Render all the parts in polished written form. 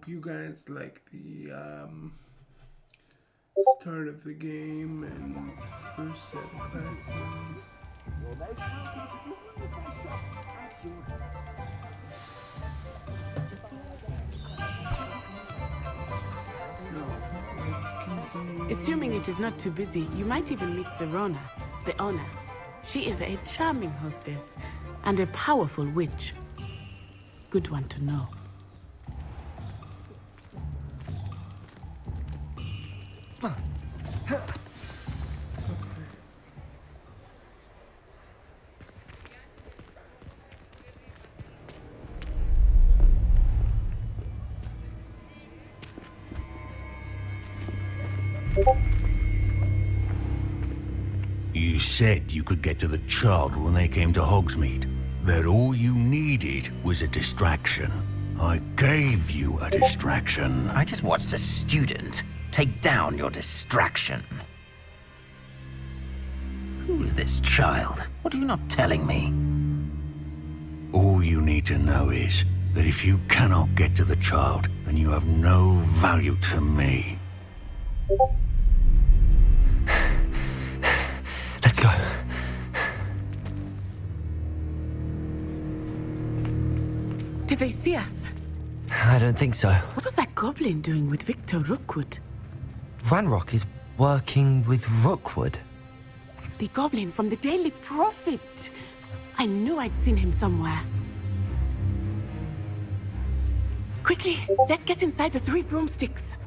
you guys like the start of the game and first set of classes. Assuming it is not too busy, you might even meet Serona, the owner. She is a charming hostess and a powerful witch. Good one to know. You said you could get to the child when they came to Hogsmeade. That all you needed was a distraction. I gave you a distraction. I just watched a student take down your distraction. Who's this child? What are you not telling me? All you need to know is that if you cannot get to the child, then you have no value to me. Let's go. Did they see us? I don't think so. What was that goblin doing with Victor Rookwood? Ranrock is working with Rookwood. The goblin from the Daily Prophet. I knew I'd seen him somewhere. Quickly, let's get inside the 3 broomsticks.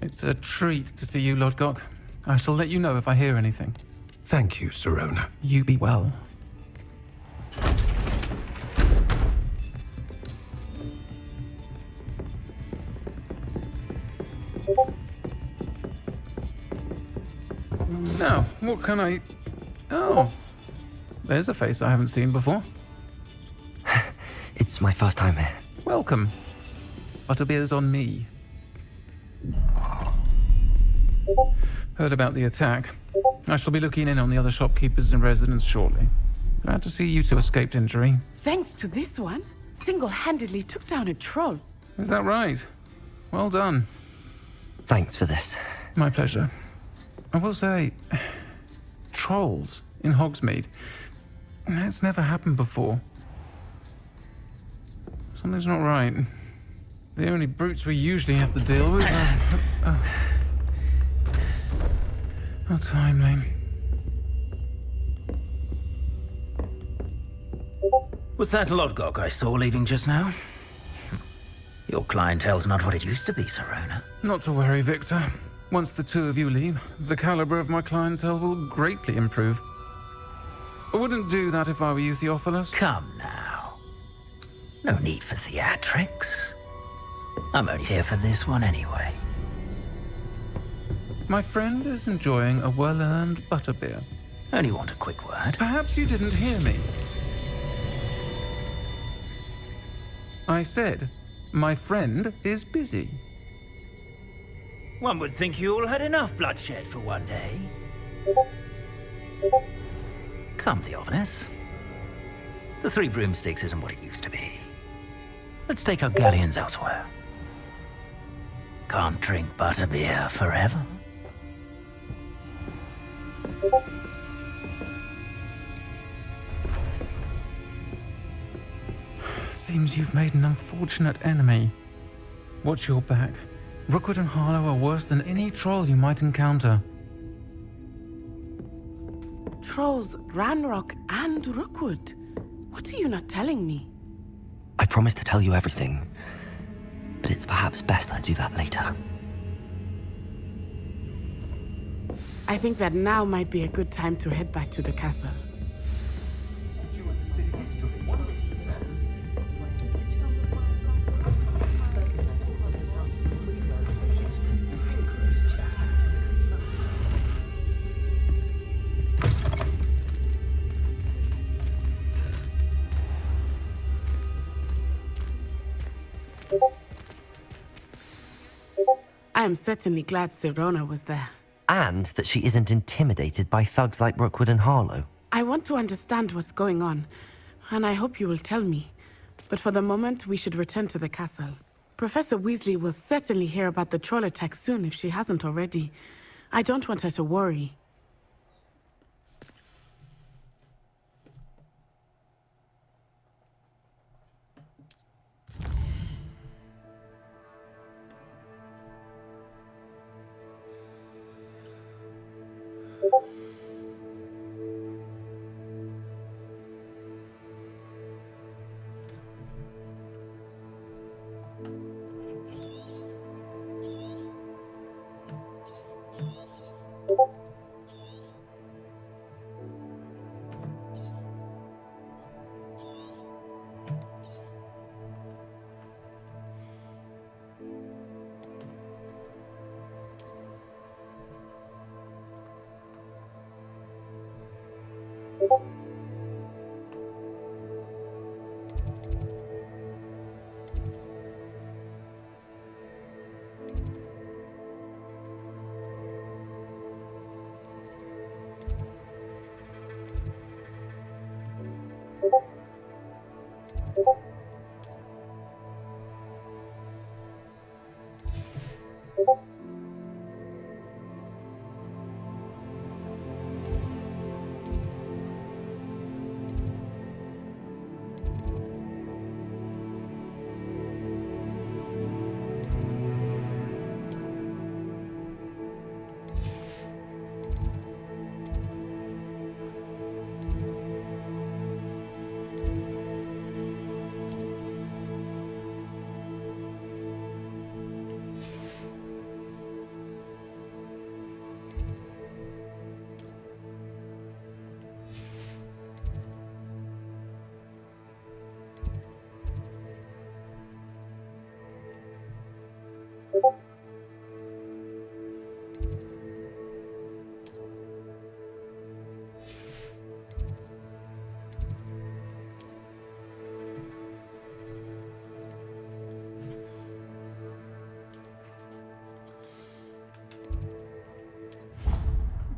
It's a treat to see you, Lodgok. I shall let you know if I hear anything. Thank you, Serona. You be well. Now, what can I... Oh, there's a face I haven't seen before. It's my first time here. Welcome. Butterbeer's on me. Heard about the attack. I shall be looking in on the other shopkeepers and residents shortly. Glad to see you two escaped injury. Thanks to this one, single-handedly took down a troll. Is that right? Well done. Thanks for this. My pleasure. I will say, trolls in Hogsmeade. That's never happened before. Something's not right. The only brutes we usually have to deal with are... How timely. Was that Lodgok I saw leaving just now? Your clientele's not what it used to be, Serona. Not to worry, Victor. Once the two of you leave, the caliber of my clientele will greatly improve. I wouldn't do that if I were you, Theophilus. Come now. No need for theatrics. I'm only here for this one anyway. My friend is enjoying a well-earned butterbeer. Only want a quick word. Perhaps you didn't hear me. I said, my friend is busy. One would think you all had enough bloodshed for one day. Come, Theophilus. The 3 broomsticks isn't what it used to be. Let's take our galleons elsewhere. Can't drink butterbeer forever. Seems you've made an unfortunate enemy. Watch your back. Rookwood and Harlow are worse than any troll you might encounter. Trolls, Ranrock, and Rookwood. What are you not telling me? I promise to tell you everything, but it's perhaps best I do that later. I think that now might be a good time to head back to the castle. I am certainly glad Serona was there. And that she isn't intimidated by thugs like Rookwood and Harlow. I want to understand what's going on, and I hope you will tell me. But for the moment, we should return to the castle. Professor Weasley will certainly hear about the troll attack soon if she hasn't already. I don't want her to worry.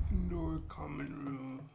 Gryffindor common room.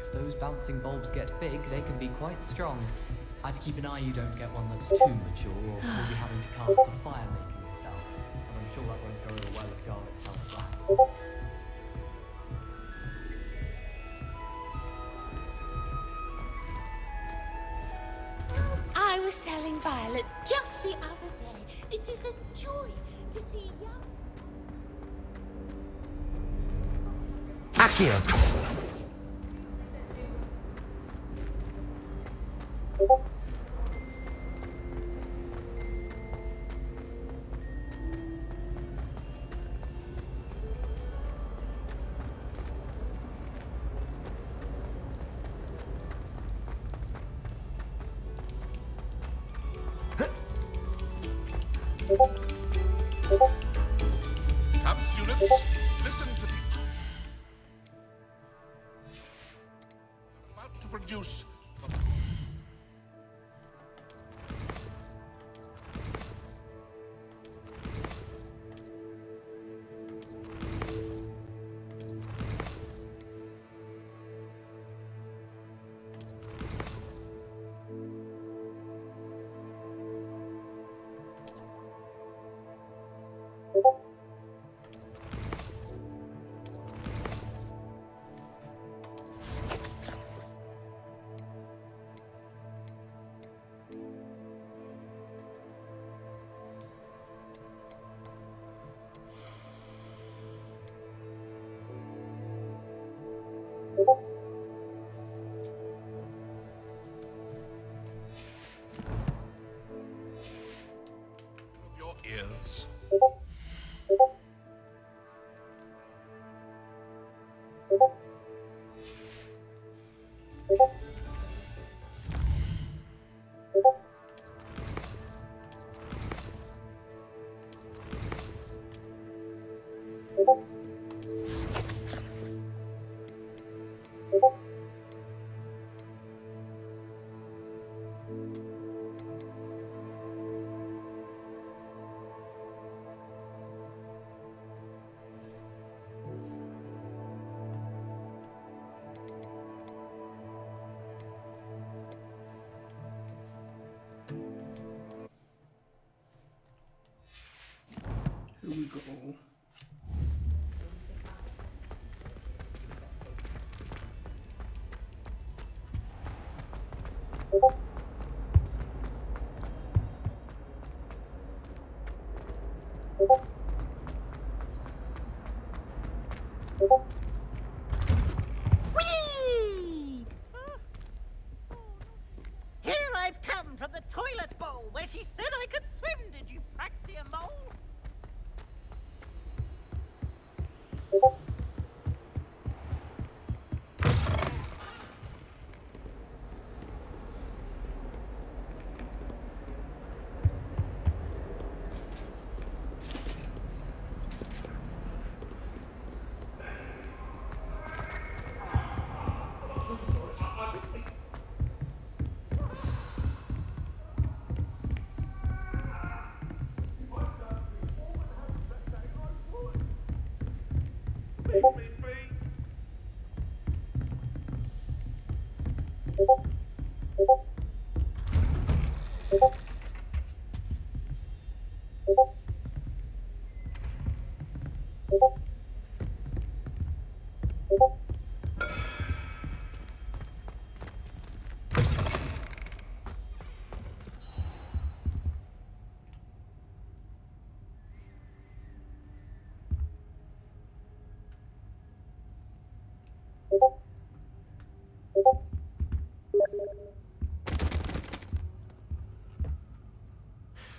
If those bouncing bulbs get big, they can be quite strong. I'd keep an eye you don't get one that's too mature, or we'll be having to cast a fire-making spell. But I'm sure that won't go over well if Garlic comes back. I was telling Violet just the other day, it is a joy to see young... Accio! Come, students, listen to the... About to produce... of your ears. Here we go. Whee! Here I've come from the toilet bowl where she said I could swim, did you praxia mole?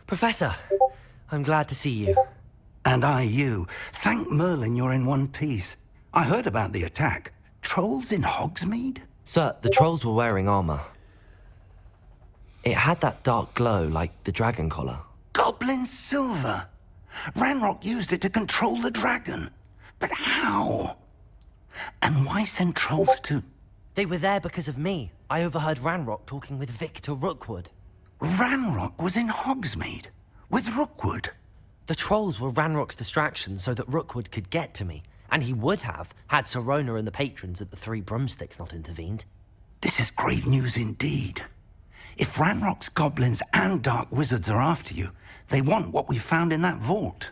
Professor, I'm glad to see you. And I you. Thank Merlin you're in one piece. I heard about the attack. Trolls in Hogsmeade? Sir, the trolls were wearing armor. It had that dark glow like the dragon collar. Goblin silver! Ranrock used it to control the dragon. But how? And why send trolls to... They were there because of me. I overheard Ranrock talking with Victor Rookwood. Ranrock was in Hogsmeade? With Rookwood? The trolls were Ranrock's distraction so that Rookwood could get to me. And he would have, had Sirona and the patrons at the Three Broomsticks not intervened. This is grave news indeed. If Ranrock's goblins and dark wizards are after you, they want what we found in that vault.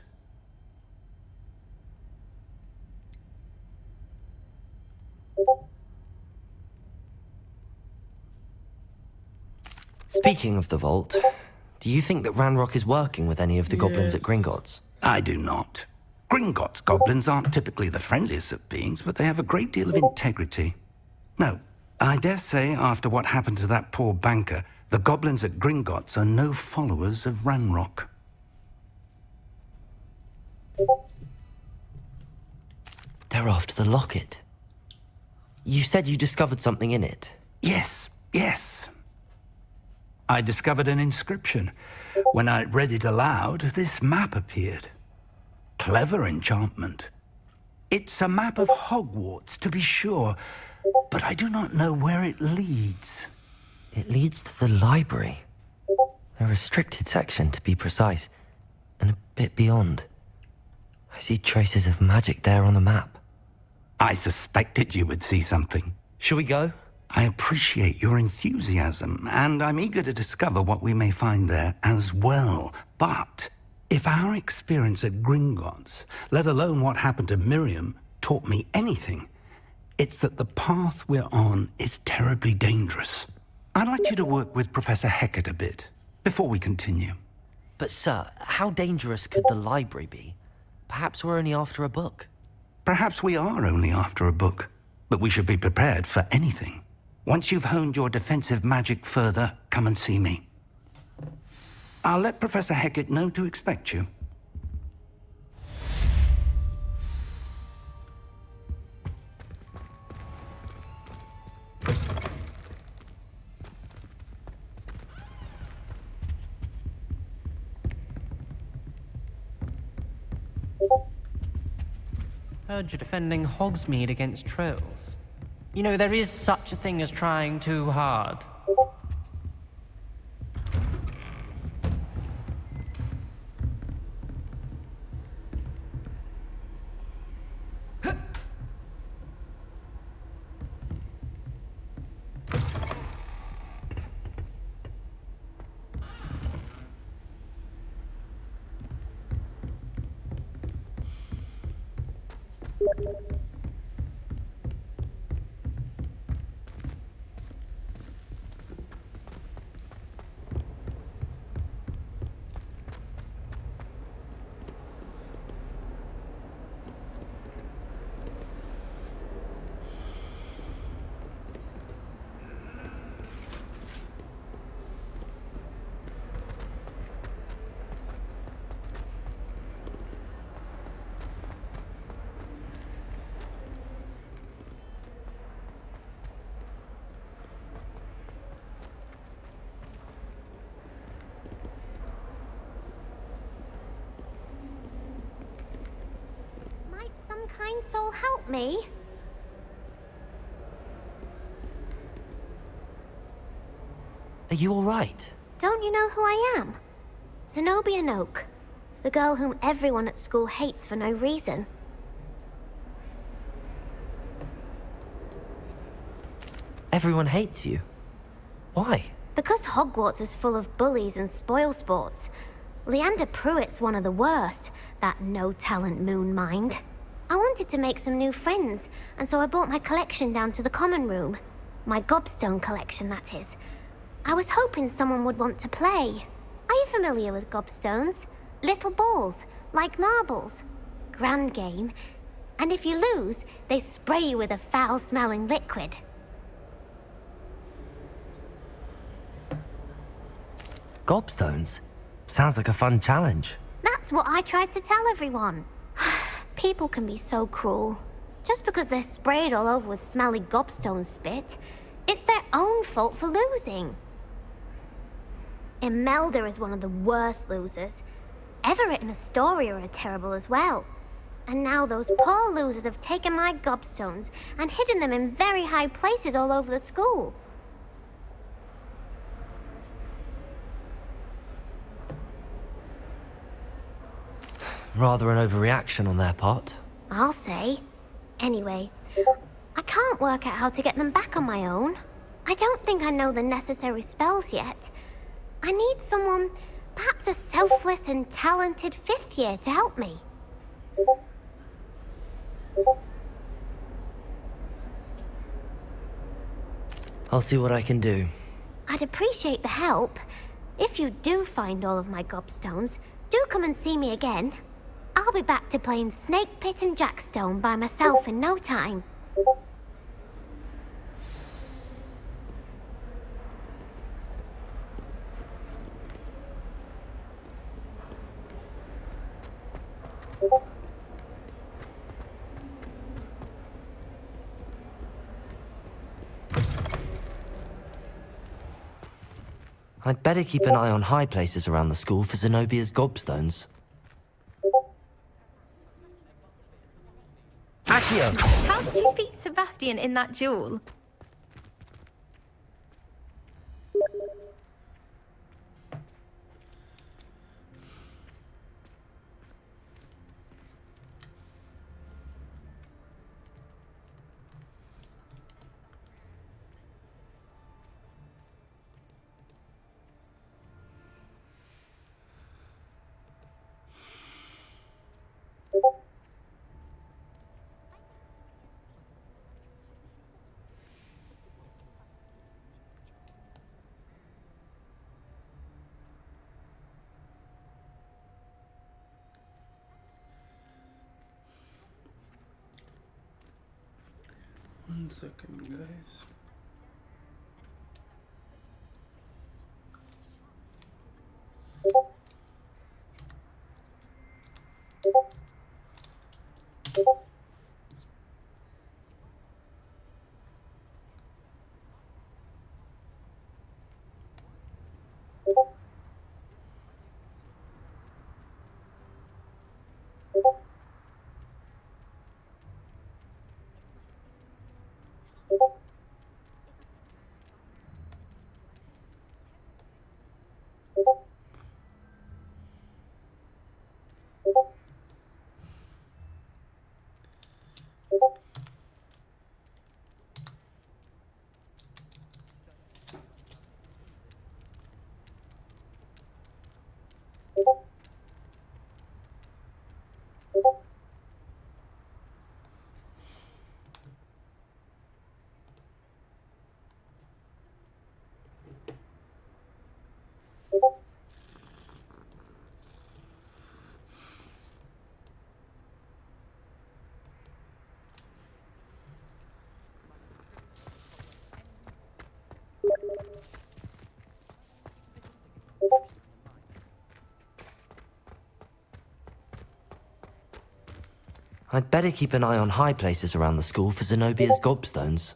Speaking of the vault, do you think that Ranrock is working with any of the goblins at Gringotts? I do not. Gringotts goblins aren't typically the friendliest of beings, but they have a great deal of integrity. No, I dare say after what happened to that poor banker, the goblins at Gringotts are no followers of Ranrock. They're after the locket. You said you discovered something in it. Yes, yes. I discovered an inscription. When I read it aloud, this map appeared. Clever enchantment. It's a map of Hogwarts, to be sure, but I do not know where it leads. It leads to the library. The restricted section, to be precise, and a bit beyond. I see traces of magic there on the map. I suspected you would see something. Shall we go? I appreciate your enthusiasm, and I'm eager to discover what we may find there as well. But if our experience at Gringotts, let alone what happened to Miriam, taught me anything, it's that the path we're on is terribly dangerous. I'd like you to work with Professor Hecat a bit before we continue. But sir, how dangerous could the library be? Perhaps we're only after a book. Perhaps we are only after a book, but we should be prepared for anything. Once you've honed your defensive magic further, come and see me. I'll let Professor Hecat know to expect you. Heard you're defending Hogsmeade against trolls. You know, there is such a thing as trying too hard. Some kind soul help me? Are you all right? Don't you know who I am? Zenobia Noak, the girl whom everyone at school hates for no reason. Everyone hates you. Why? Because Hogwarts is full of bullies and spoilsports. Leander Pruitt's one of the worst, that no-talent moon mind. I wanted to make some new friends, and so I brought my collection down to the common room. My gobstone collection, that is. I was hoping someone would want to play. Are you familiar with gobstones? Little balls, like marbles. Grand game. And if you lose, they spray you with a foul-smelling liquid. Gobstones? Sounds like a fun challenge. That's what I tried to tell everyone. People can be so cruel. Just because they're sprayed all over with smelly gobstone spit, it's their own fault for losing. Imelda is one of the worst losers. Everett and Astoria are terrible as well. And now those poor losers have taken my gobstones and hidden them in very high places all over the school. Rather an overreaction on their part. I'll say. Anyway, I can't work out how to get them back on my own. I don't think I know the necessary spells yet. I need someone, perhaps a selfless and talented fifth year to help me. I'll see what I can do. I'd appreciate the help. If you do find all of my gobstones, do come and see me again. I'll be back to playing Snake Pit and Jackstone by myself in no time. I'd better keep an eye on high places around the school for Zenobia's gobstones. Accio! How did you beat Sebastian in that duel? One second, guys. I'd better keep an eye on high places around the school for Zenobia's gobstones.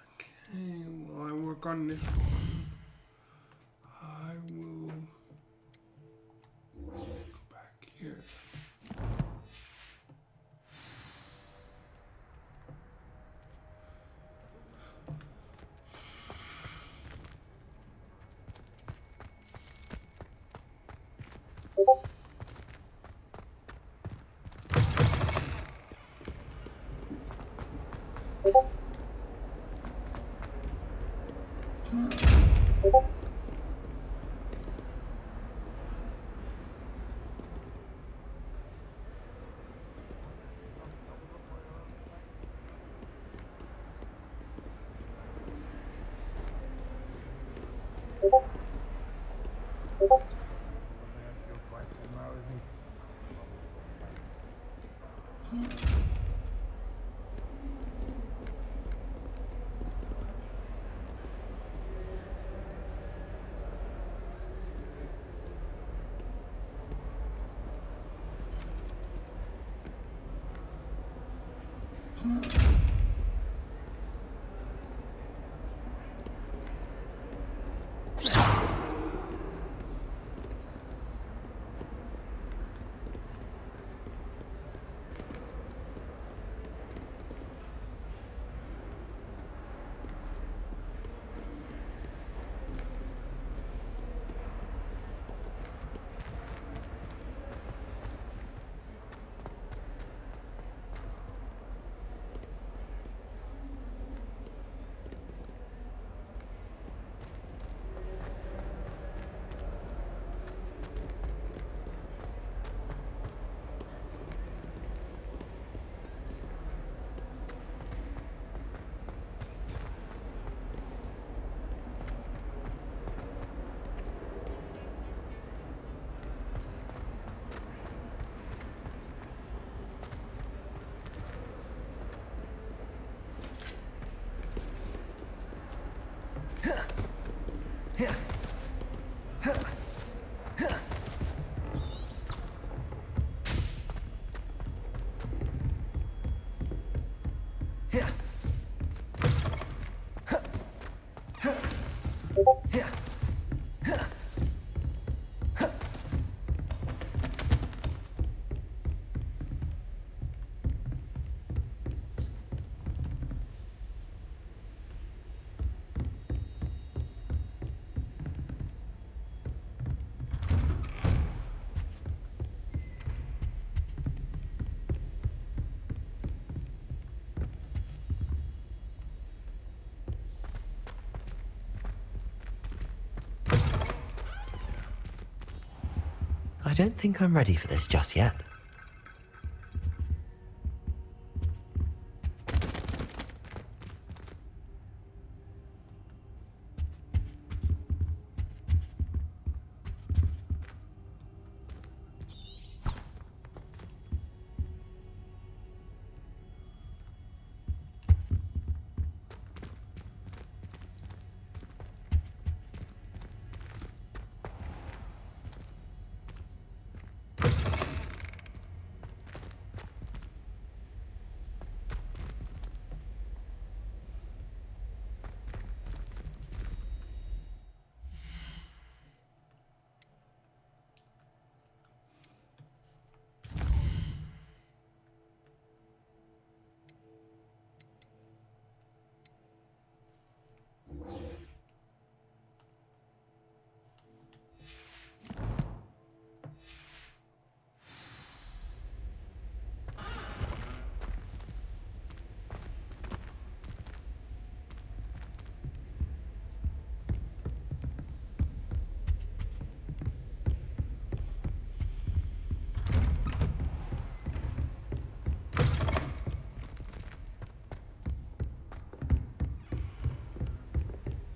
Okay, while I work on this one, I will go back here. I don't think I'm ready for this just yet.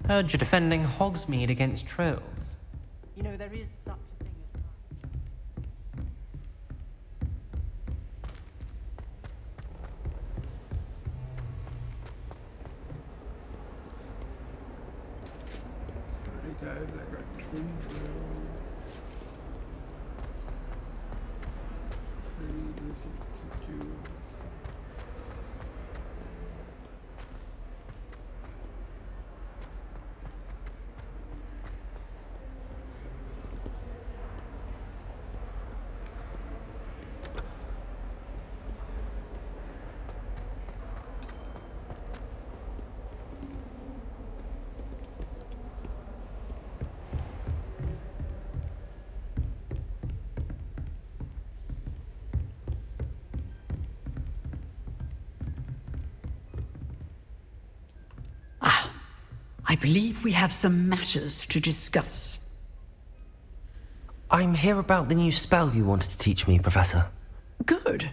Heard you're defending Hogsmeade against trolls. You know, there is such a thing as... Sorry guys, I got twin very easy to do this. I believe we have some matters to discuss. I'm here about the new spell you wanted to teach me, Professor. Good.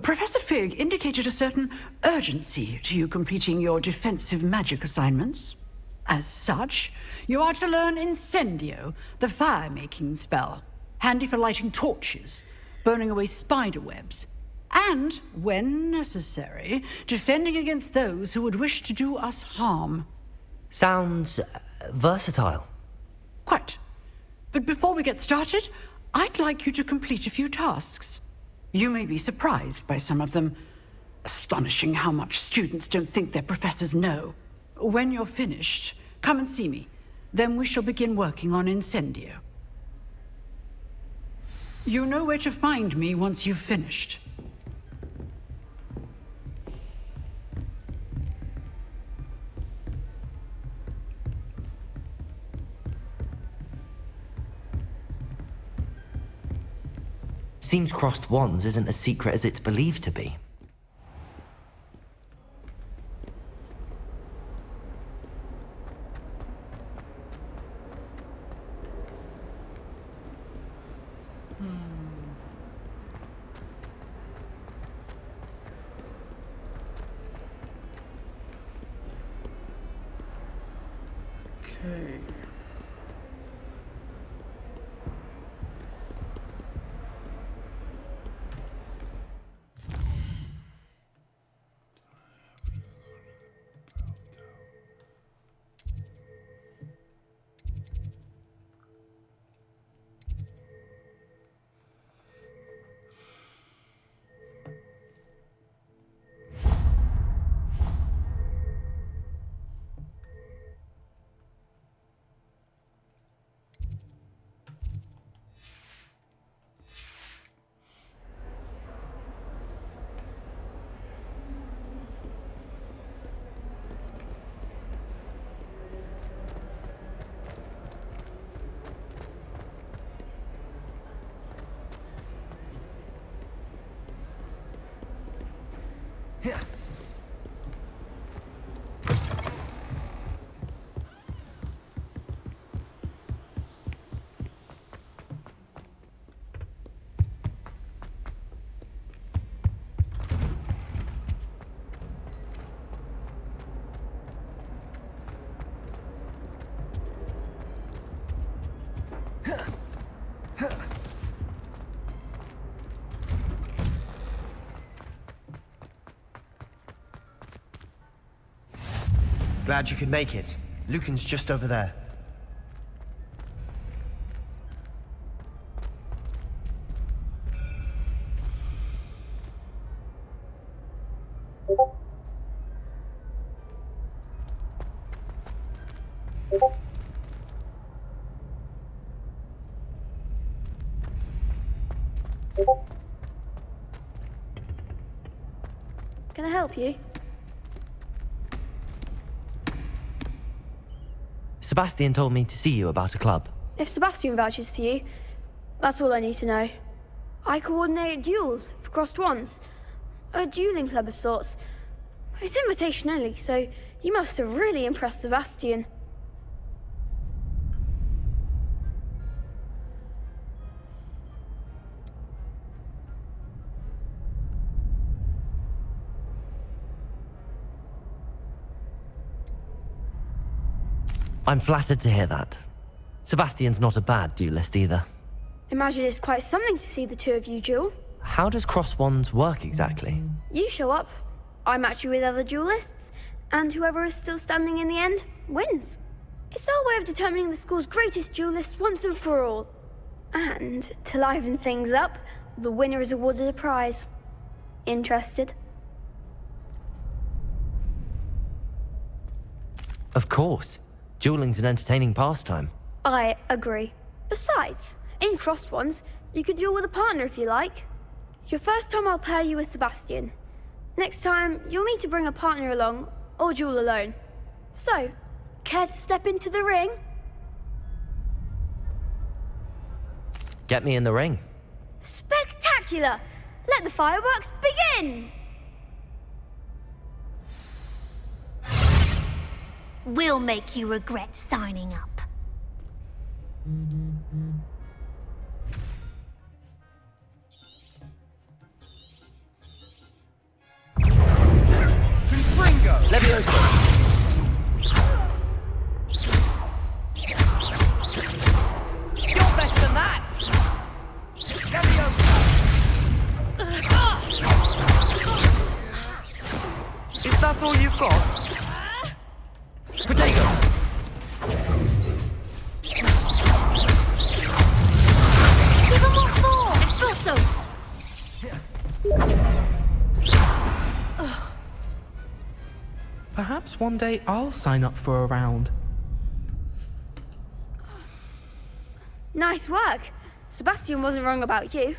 Professor Fig indicated a certain urgency to you completing your defensive magic assignments. As such, you are to learn Incendio, the fire-making spell, handy for lighting torches, burning away spider webs, and, when necessary, defending against those who would wish to do us harm. Sounds versatile. Quite. But before we get started, I'd like you to complete a few tasks. You may be surprised by some of them. Astonishing how much students don't think their professors know. When you're finished, come and see me. Then we shall begin working on Incendio. You know where to find me once you've finished. Seems crossed wands isn't as secret as it's believed to be. Okay. Glad you could make it. Lucan's just over there. Can I help you? Sebastian told me to see you about a club. If Sebastian vouches for you, that's all I need to know. I coordinate duels for crossed wands. A dueling club of sorts. It's invitation only, so you must have really impressed Sebastian. I'm flattered to hear that. Sebastian's not a bad duelist either. Imagine it's quite something to see the two of you duel. How does cross wands work exactly? You show up, I match you with other duelists, and whoever is still standing in the end wins. It's our way of determining the school's greatest duelist once and for all. And to liven things up, the winner is awarded a prize. Interested? Of course. Dueling's an entertaining pastime. I agree. Besides, in crossed ones, you can duel with a partner if you like. Your first time I'll pair you with Sebastian. Next time, you'll need to bring a partner along, or duel alone. So, care to step into the ring? Get me in the ring. Spectacular! Let the fireworks begin! We'll make you regret signing up. Levioso! You're better than that! Is that all you've got? Potato! Give him what for! Espresso! Perhaps one day I'll sign up for a round. Nice work. Sebastian wasn't wrong about you.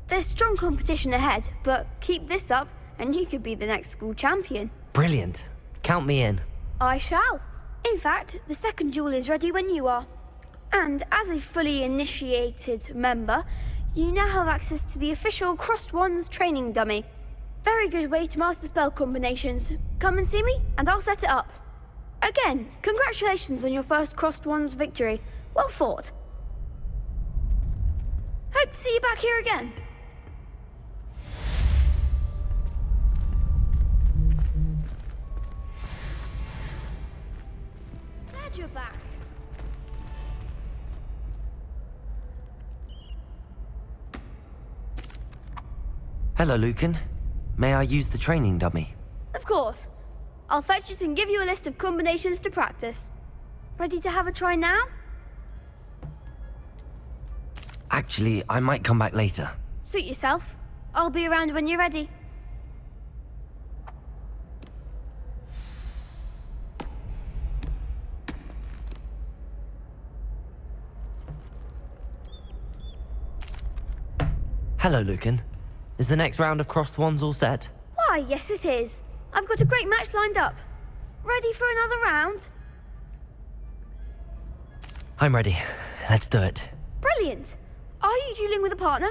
There's strong competition ahead, but keep this up and you could be the next school champion. Brilliant. Count me in. I shall. In fact, the second duel is ready when you are. And as a fully initiated member, you now have access to the official Crossed Wands training dummy. Very good way to master spell combinations. Come and see me, and I'll set it up. Again, congratulations on your first Crossed Wands victory. Well fought. Hope to see you back here again. Glad you're back. Hello, Lucan. May I use the training dummy? Of course. I'll fetch it and give you a list of combinations to practice. Ready to have a try now? Actually, I might come back later. Suit yourself. I'll be around when you're ready. Hello, Lucan. Is the next round of Crossed Wands all set? Why, yes it is. I've got a great match lined up. Ready for another round? I'm ready. Let's do it. Brilliant. Are you dueling with a partner?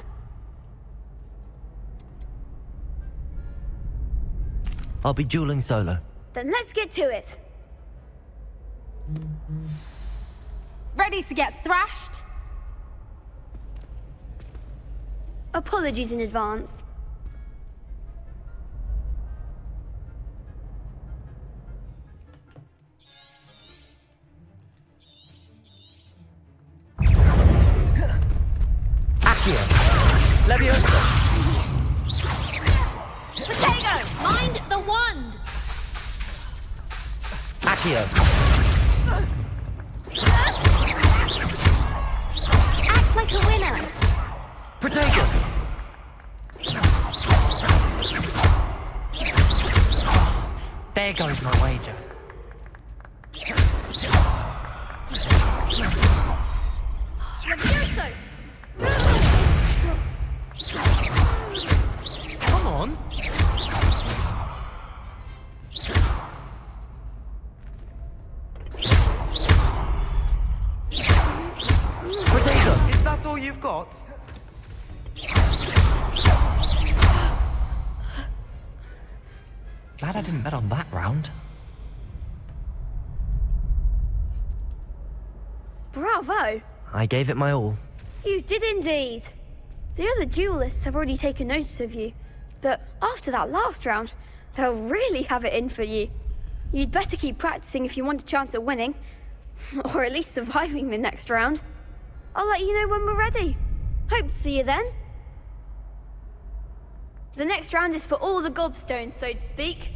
I'll be dueling solo. Then let's get to it. Ready to get thrashed? Apologies in advance. Accio! Leviosa! Potato! Mind the wand! Accio! Accio. Act like a winner. Protego. There goes my wager. Levioso! Come on. Protego. Is that all you've got? Glad I didn't bet on that round. Bravo! I gave it my all. You did indeed. The other duelists have already taken notice of you, but after that last round, they'll really have it in for you. You'd better keep practicing if you want a chance at winning, or at least surviving the next round. I'll let you know when we're ready. Hope to see you then. The next round is for all the gobstones, so to speak.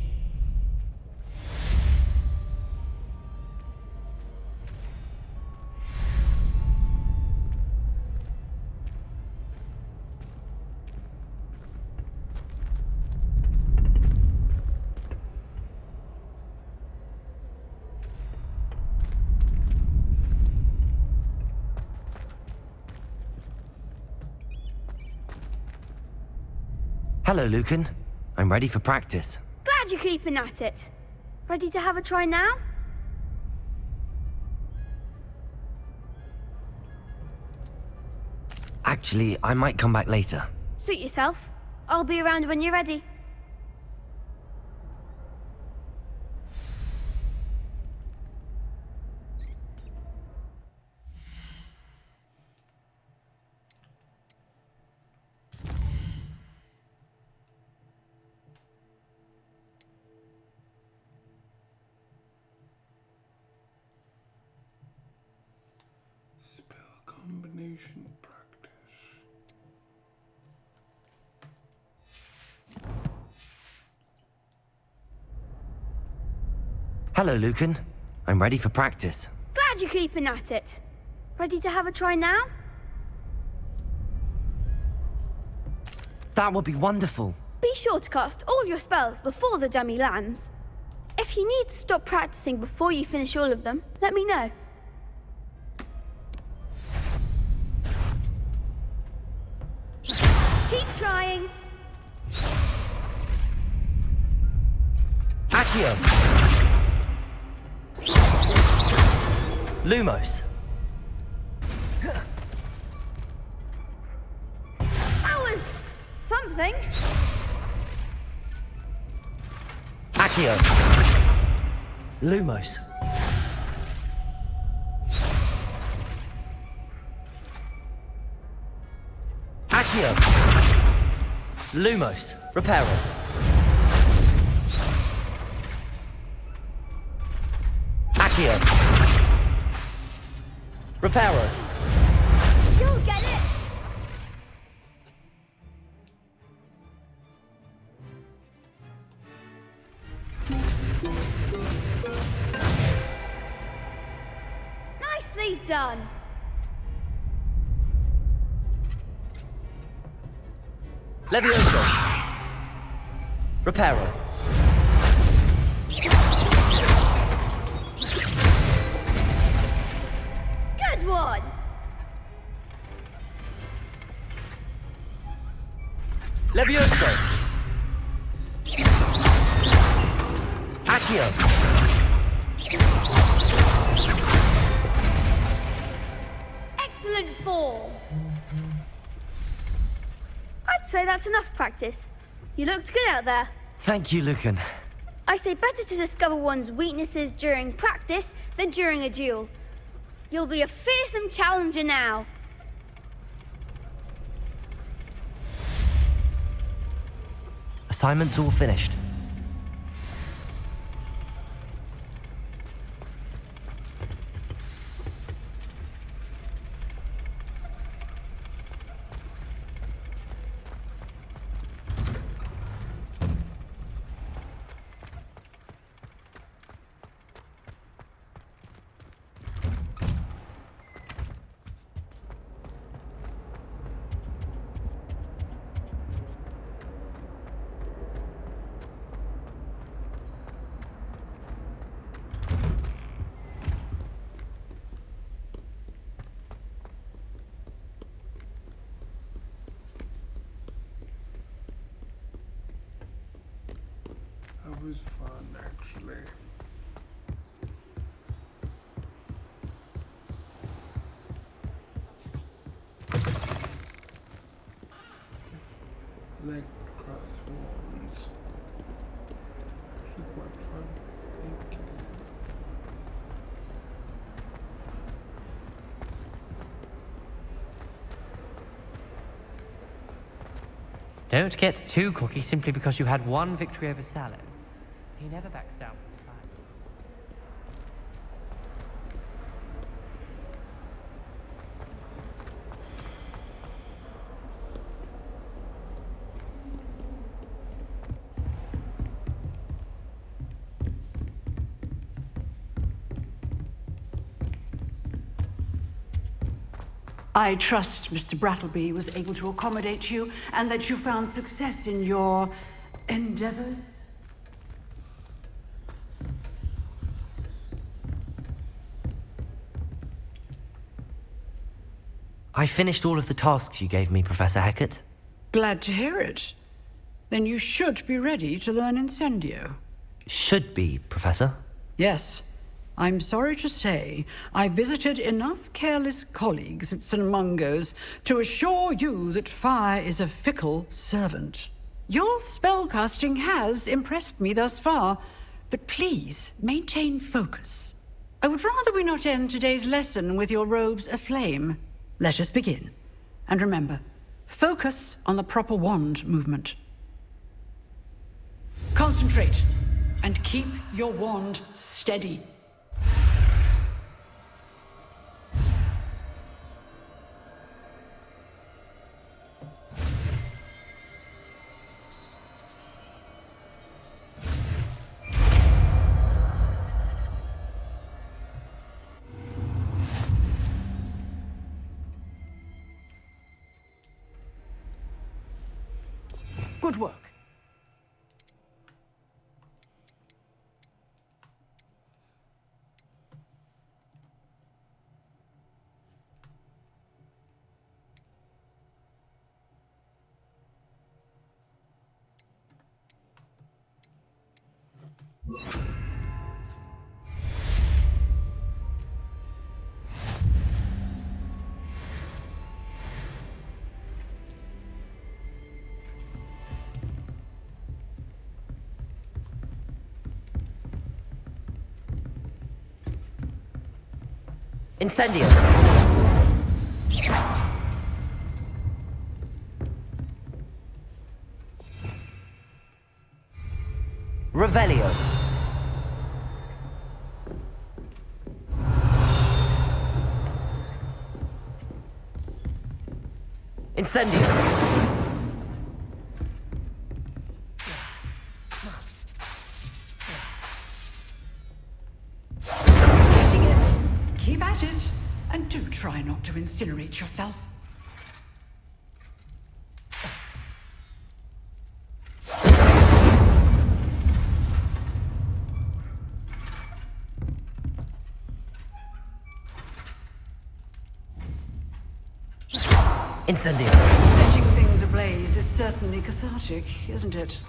Hello, Lucan. I'm ready for practice. Glad you're keeping at it. Ready to have a try now? Actually, I might come back later. Suit yourself. I'll be around when you're ready. Spell combination practice. Hello, Lucan. I'm ready for practice. Glad you're keeping at it. Ready to have a try now? That would be wonderful. Be sure to cast all your spells before the dummy lands. If you need to stop practicing before you finish all of them, let me know. Keep trying. Accio. Lumos. That was something. Accio. Lumos. Accio. Lumos. Reparo. Accio. Reparo. You'll get it. Nicely done. Levioso. Reparo. Good one. Levioso. Accio. Excellent form. I'd say that's enough practice. You looked good out there. Thank you, Lucan. I say better to discover one's weaknesses during practice than during a duel. You'll be a fearsome challenger now. Assignment's all finished. was fun, actually. Leg cross wands. Actually quite fun. Thank you. Don't get too cocky simply because you had one victory over Salem. He never backs down from the fight. I trust Mr. Brattleby was able to accommodate you and that you found success in your endeavors. I finished all of the tasks you gave me, Professor Hecat. Glad to hear it. Then you should be ready to learn Incendio. Should be, Professor. Yes. I'm sorry to say, I visited enough careless colleagues at St. Mungo's to assure you that fire is a fickle servant. Your spellcasting has impressed me thus far, but please maintain focus. I would rather we not end today's lesson with your robes aflame. Let us begin. And remember, focus on the proper wand movement. Concentrate, and keep your wand steady. Good work. Incendio. Revelio. Incendio. Keep at it, and do try not to incinerate yourself. Incendio. Setting things ablaze is certainly cathartic, isn't it?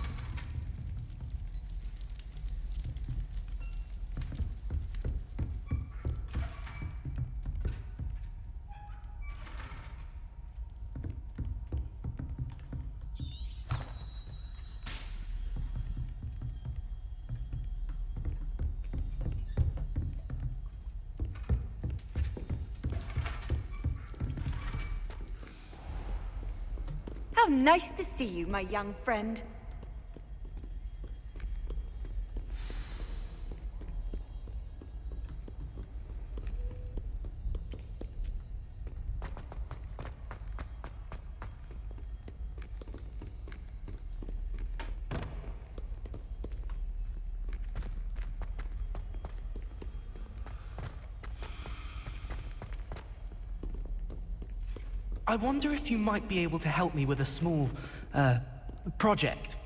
How nice to see you, my young friend. I wonder if you might be able to help me with a small, project.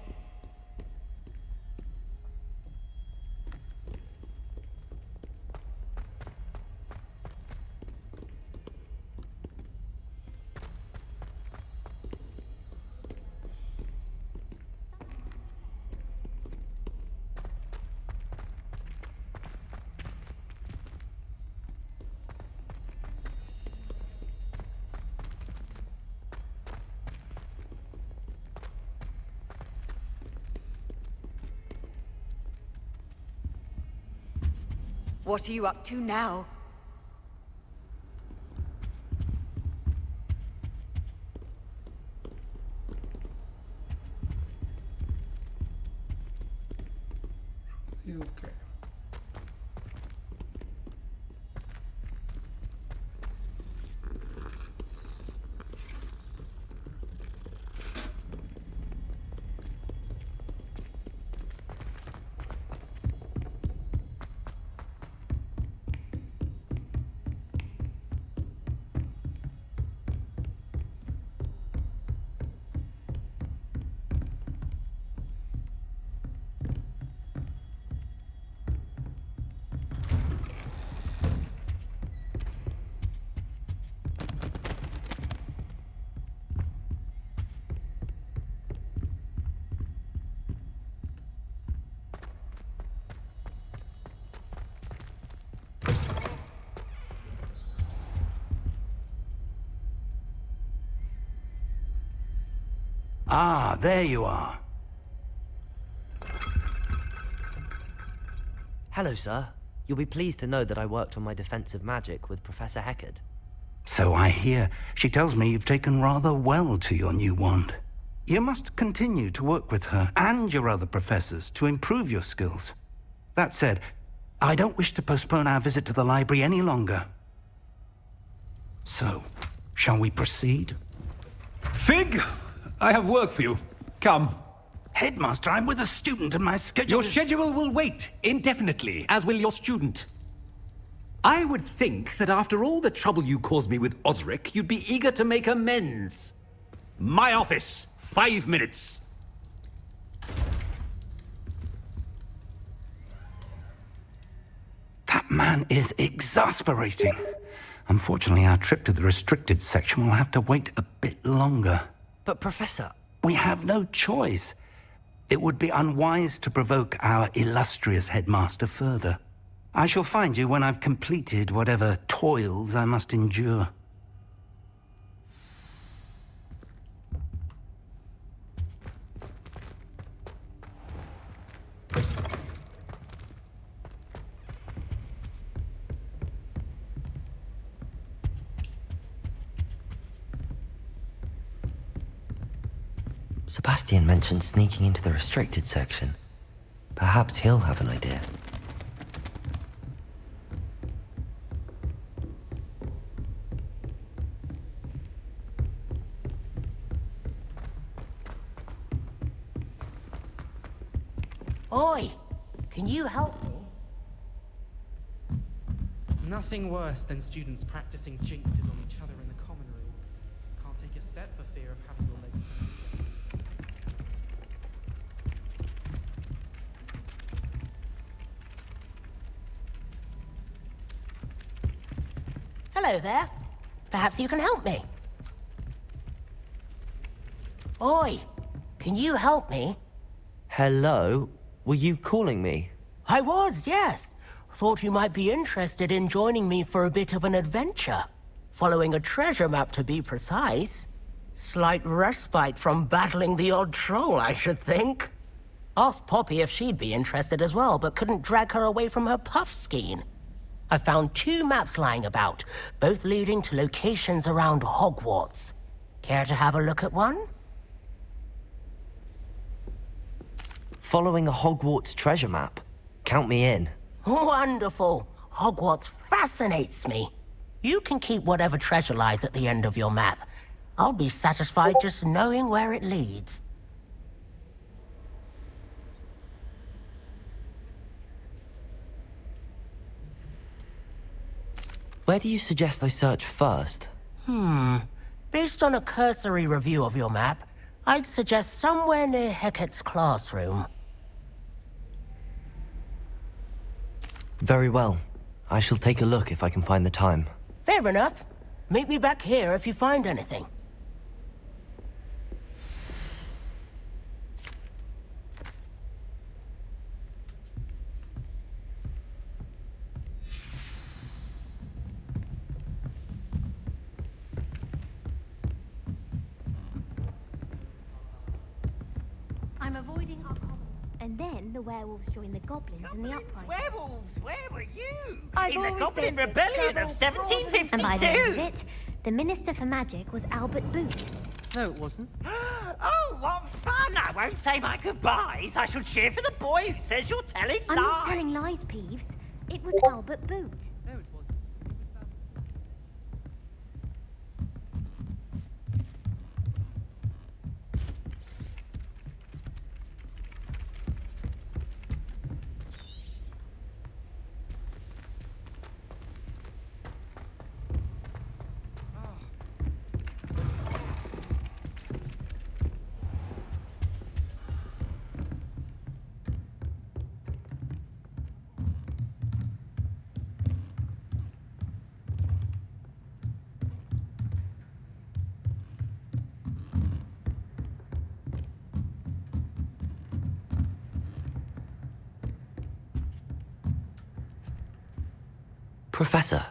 What are you up to now? Okay. Ah, there you are. Hello, sir. You'll be pleased to know that I worked on my defensive magic with Professor Heckard. So I hear. She tells me you've taken rather well to your new wand. You must continue to work with her and your other professors to improve your skills. That said, I don't wish to postpone our visit to the library any longer. So, shall we proceed? Fig! I have work for you. Come. Headmaster, I'm with a student and my schedule Your schedule will wait indefinitely, as will your student. I would think that after all the trouble you caused me with Osric, you'd be eager to make amends. My office, 5 minutes. That man is exasperating. Unfortunately, our trip to the restricted section will have to wait a bit longer. But, Professor... We have no choice. It would be unwise to provoke our illustrious headmaster further. I shall find you when I've completed whatever toils I must endure. Sebastian mentioned sneaking into the restricted section. Perhaps he'll have an idea. Oi! Can you help me? Nothing worse than students practicing jinxes on each other in the common room. Can't take a step for fear of having your legs turned. Hello there. Perhaps you can help me. Oi! Can you help me? Hello? Were you calling me? I was, yes. Thought you might be interested in joining me for a bit of an adventure. Following a treasure map, to be precise. Slight respite from battling the odd troll, I should think. Asked Poppy if she'd be interested as well, but couldn't drag her away from her puff skein. I found 2 maps lying about, both leading to locations around Hogwarts. Care to have a look at one? Following a Hogwarts treasure map. Count me in. Wonderful. Hogwarts fascinates me. You can keep whatever treasure lies at the end of your map. I'll be satisfied just knowing where it leads. Where do you suggest I search first? Based on a cursory review of your map, I'd suggest somewhere near Hecat's classroom. Very well. I shall take a look if I can find the time. Fair enough. Meet me back here if you find anything. I'm avoiding our common. And then the werewolves joined the goblins in the uprising. Werewolves, where were you? I've In the always Goblin said that Rebellion of travel 1752. And by the end of it, the Minister for Magic was Albert Boot. No, it wasn't. Oh, what fun! I won't say my goodbyes. I shall cheer for the boy who says you're telling I'm lies. not telling lies, Peeves. It was Albert Boot. No, it wasn't. Professor,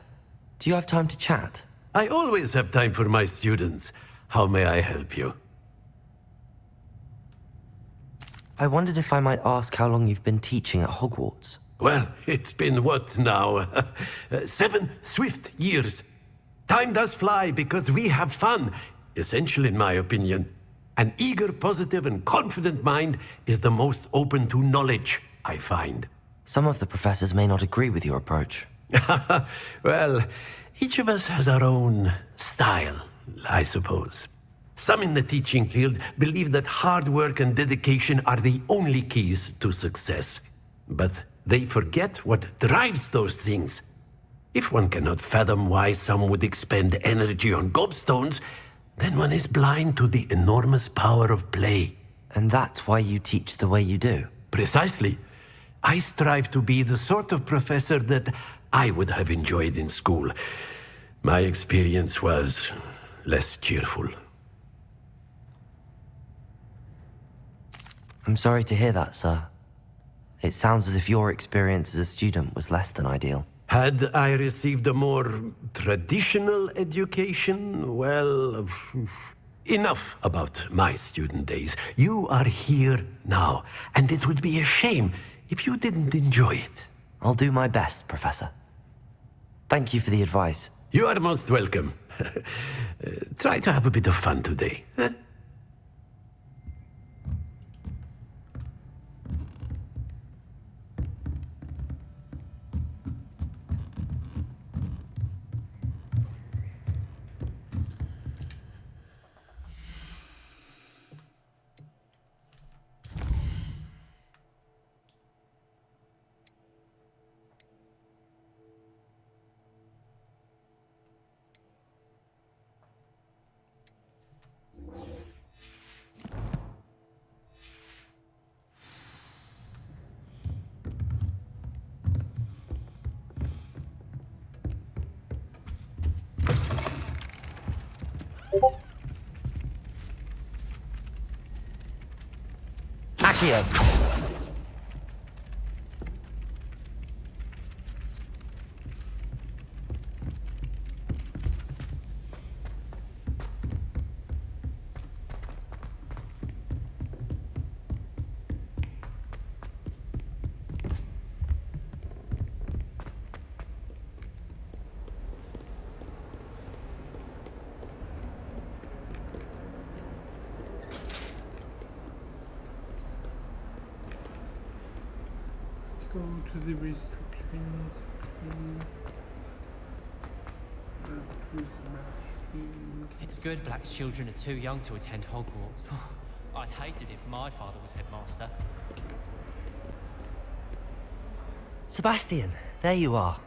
do you have time to chat? I always have time for my students. How may I help you? I wondered if I might ask how long you've been teaching at Hogwarts. Well, it's been what now? 7 swift years. Time does fly because we have fun, essential in my opinion. An eager, positive, and confident mind is the most open to knowledge, I find. Some of the professors may not agree with your approach. Well, each of us has our own style, I suppose. Some in the teaching field believe that hard work and dedication are the only keys to success. But they forget what drives those things. If one cannot fathom why some would expend energy on gobstones, then one is blind to the enormous power of play. And that's why you teach the way you do? Precisely. I strive to be the sort of professor that I would have enjoyed in school. My experience was less cheerful. I'm sorry to hear that, sir. It sounds as if your experience as a student was less than ideal. Had I received a more traditional education, well, enough about my student days. You are here now, and it would be a shame if you didn't enjoy it. I'll do my best, Professor. Thank you for the advice. You are most welcome. Try to have a bit of fun today. Huh? Accio. Go to the restrictions section. It's good Black's children are too young to attend Hogwarts. I'd hate it if my father was headmaster. Sebastian, there you are.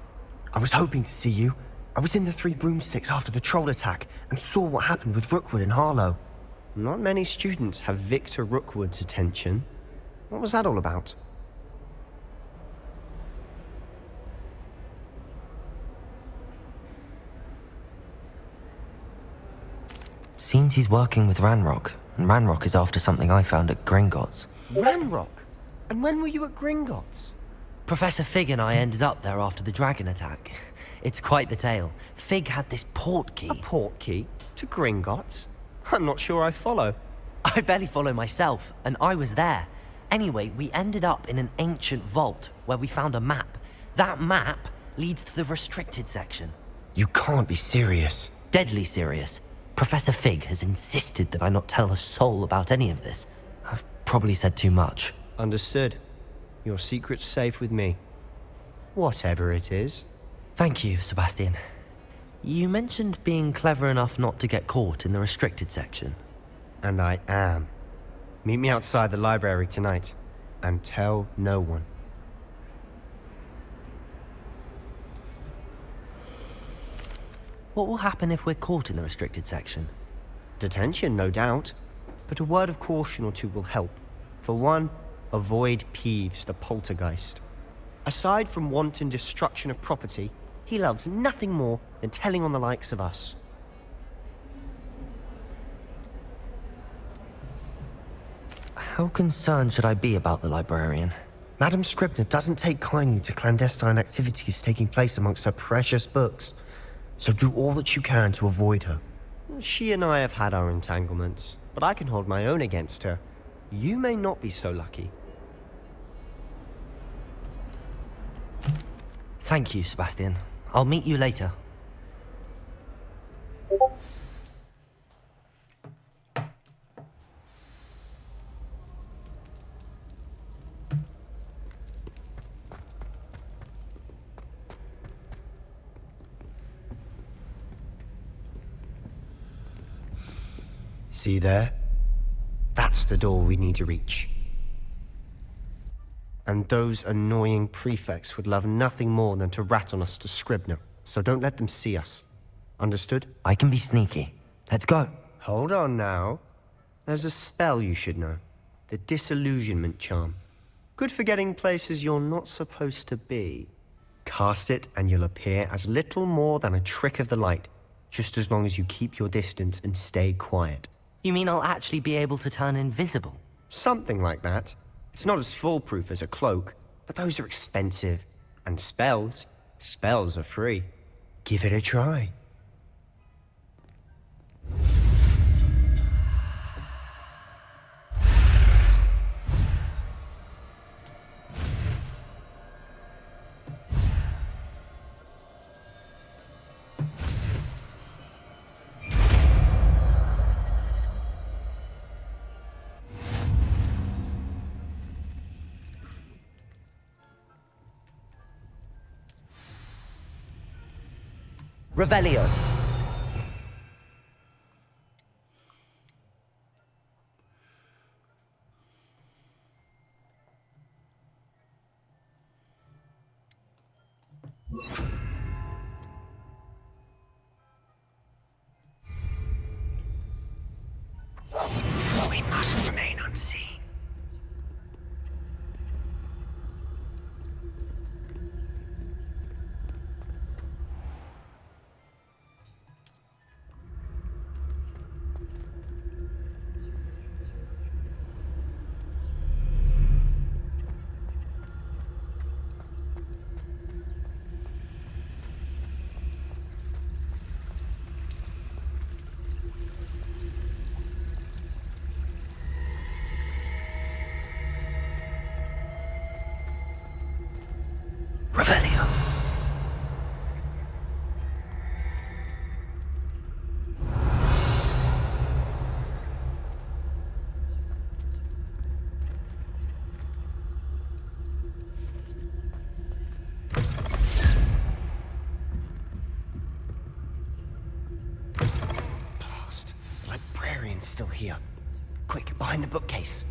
I was hoping to see you. I was in the Three Broomsticks after the troll attack and saw what happened with Rookwood and Harlow. Not many students have Victor Rookwood's attention. What was that all about? Seems he's working with Ranrock, and Ranrock is after something I found at Gringotts. Ranrock? And when were you at Gringotts? Professor Fig and I ended up there after the dragon attack. It's quite the tale. Fig had this port key. A port key? To Gringotts? I'm not sure I follow. I barely follow myself, and I was there. Anyway, we ended up in an ancient vault where we found a map. That map leads to the restricted section. You can't be serious. Deadly serious. Professor Fig has insisted that I not tell a soul about any of this. I've probably said too much. Understood. Your secret's safe with me. Whatever it is. Thank you, Sebastian. You mentioned being clever enough not to get caught in the restricted section. And I am. Meet me outside the library tonight, and tell no one. What will happen if we're caught in the restricted section? Detention, no doubt. But a word of caution or two will help. For one, avoid Peeves the poltergeist. Aside from wanton destruction of property, he loves nothing more than telling on the likes of us. How concerned should I be about the librarian? Madam Scribner doesn't take kindly to clandestine activities taking place amongst her precious books. So do all that you can to avoid her. She and I have had our entanglements, but I can hold my own against her. You may not be so lucky. Thank you, Sebastian. I'll meet you later. See there? That's the door we need to reach. And those annoying prefects would love nothing more than to rat on us to Scribner, so don't let them see us. Understood? I can be sneaky. Let's go. Hold on now. There's a spell you should know. The Disillusionment Charm. Good for getting places you're not supposed to be. Cast it and you'll appear as little more than a trick of the light, just as long as you keep your distance and stay quiet. You mean I'll actually be able to turn invisible? Something like that. It's not as foolproof as a cloak, but those are expensive. And spells are free. Give it a try. Revelio. We must remain unseen. Revelio. Blast. The librarian's still here. Quick, behind the bookcase.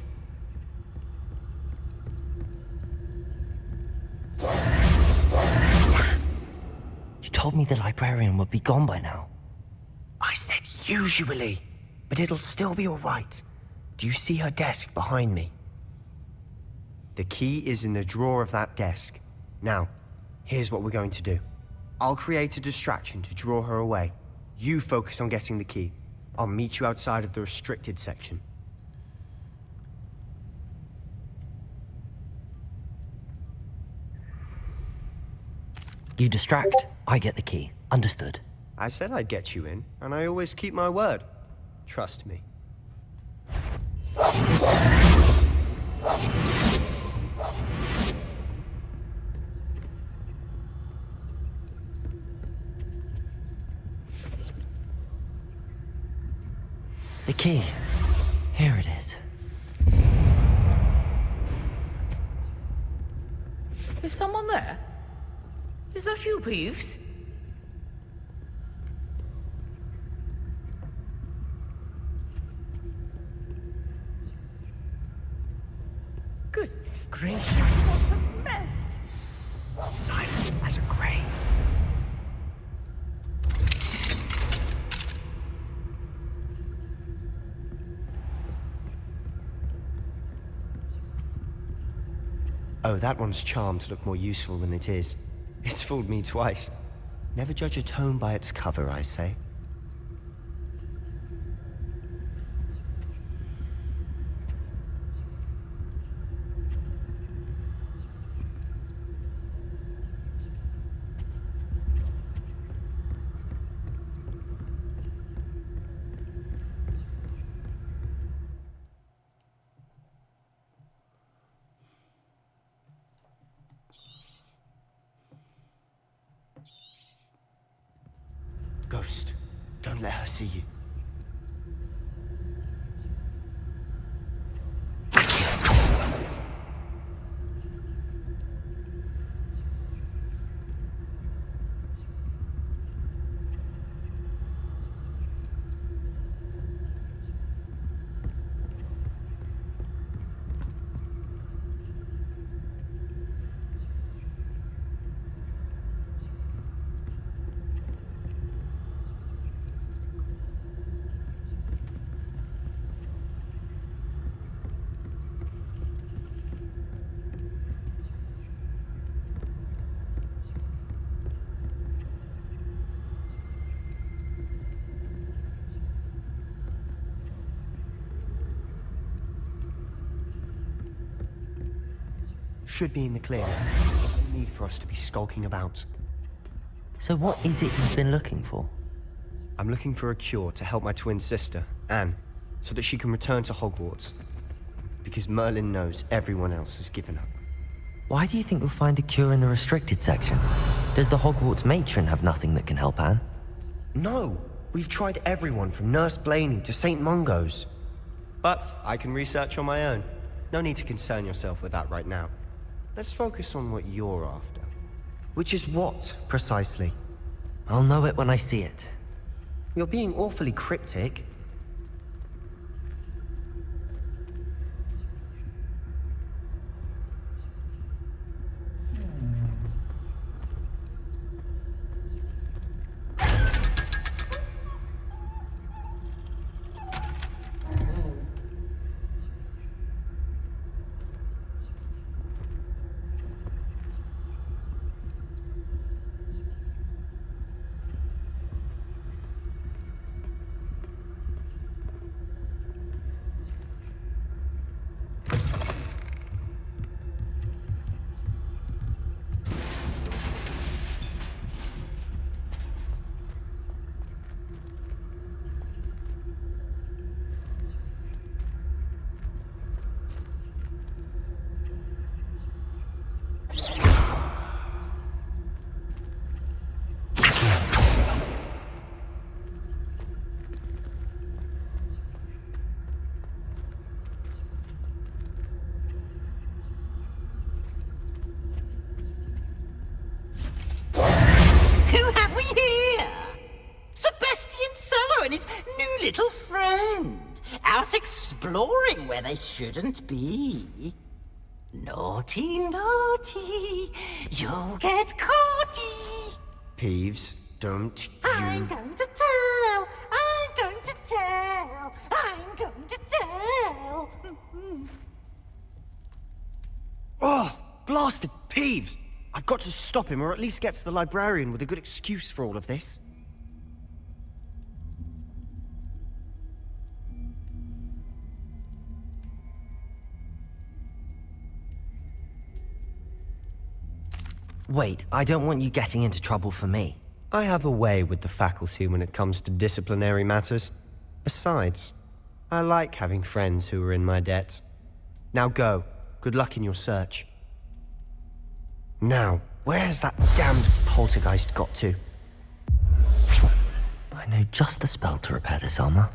You told me the librarian would be gone by now. I said usually, but it'll still be all right. Do you see her desk behind me? The key is in the drawer of that desk. Now, here's what we're going to do. I'll create a distraction to draw her away. You focus on getting the key. I'll meet you outside of the restricted section. You distract, I get the key. Understood. I said I'd get you in, and I always keep my word. Trust me. The key. Here it is. Is someone there? Is that you, Peeves? Goodness gracious, what a mess! Silent as a grave. Oh, that one's charmed to look more useful than it is. It's fooled me twice. Never judge a tome by its cover, I say. Ghost, don't let her see you. Should be in the clear. There's no need for us to be skulking about. So what is it you've been looking for? I'm looking for a cure to help my twin sister, Anne, so that she can return to Hogwarts. Because Merlin knows everyone else has given up. Why do you think you'll find a cure in the restricted section? Does the Hogwarts matron have nothing that can help Anne? No! We've tried everyone from Nurse Blaney to St. Mungo's. But I can research on my own. No need to concern yourself with that right now. Let's focus on what you're after. Which is what, precisely? I'll know it when I see it. You're being awfully cryptic. Who have we here? Sebastian Solo and his new little friend. Out exploring where they shouldn't be. Naughty, naughty. You'll get caughty. Peeves, don't you... I'm going to tell. I'm going to tell. I'm going to tell. Oh, blasted Peeves! I've got to stop him, or at least get to the librarian with a good excuse for all of this. Wait, I don't want you getting into trouble for me. I have a way with the faculty when it comes to disciplinary matters. Besides, I like having friends who are in my debt. Now go, Good luck in your search. Now, where's that damned poltergeist got to? I know just the spell to repair this armor.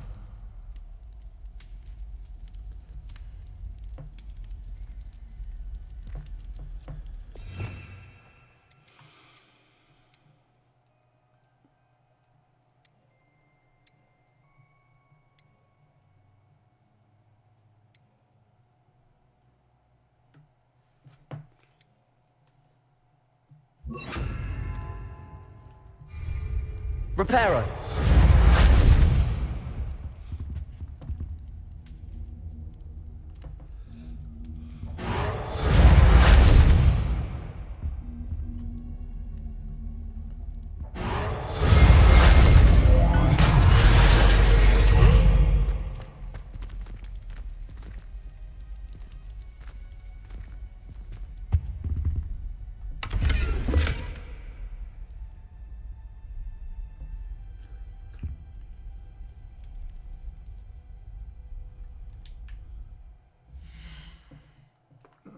Reparo.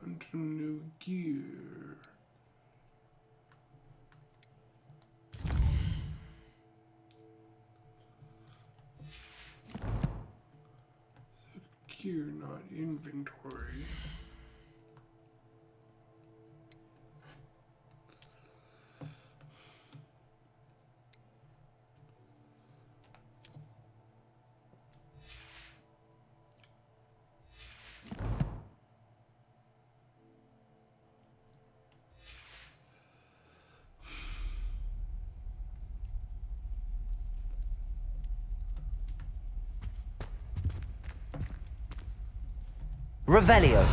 On some new gear. So gear, not inventory. Revelio.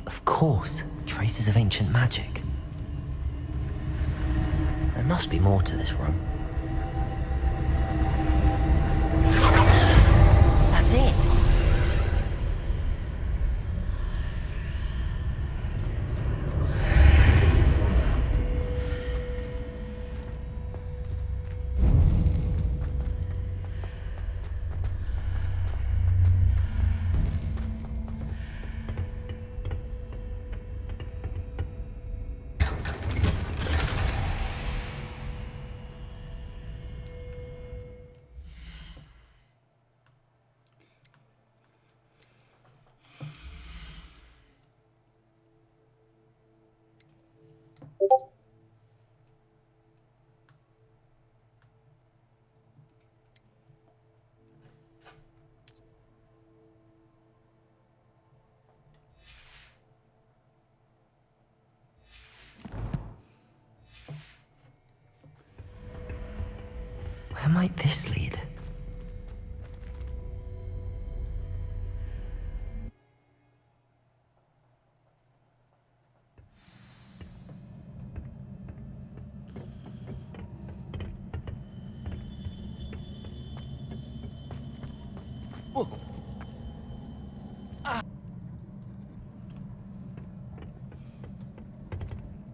Of course, traces of ancient magic. There must be more to this room. That's it! Where might this lead?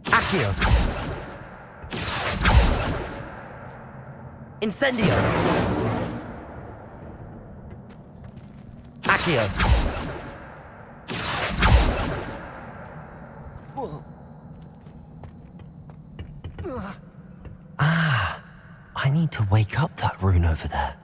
Accio. Incendio. Accio. Ah, I need to wake up that rune over there.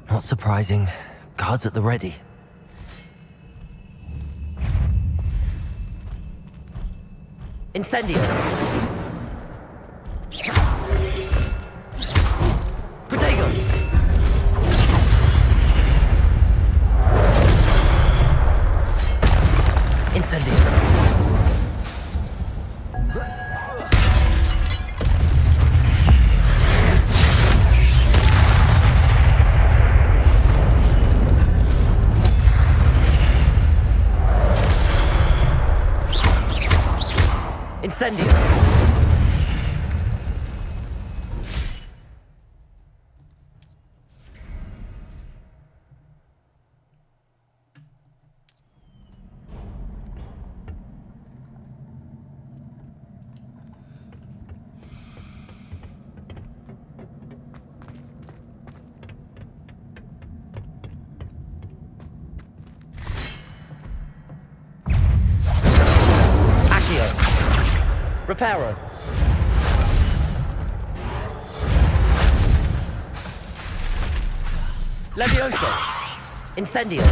Not surprising. Guards at the ready. Incendio. Protego. Incendio. Incendio. Accio. Reparo. Levioso. Incendio.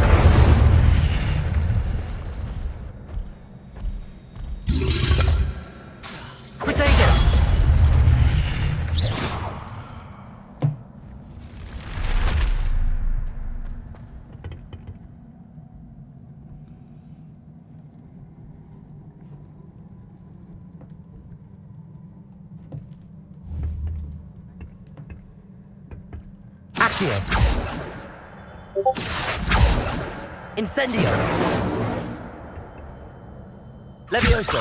Protego. Accio. Incendio. Levioso.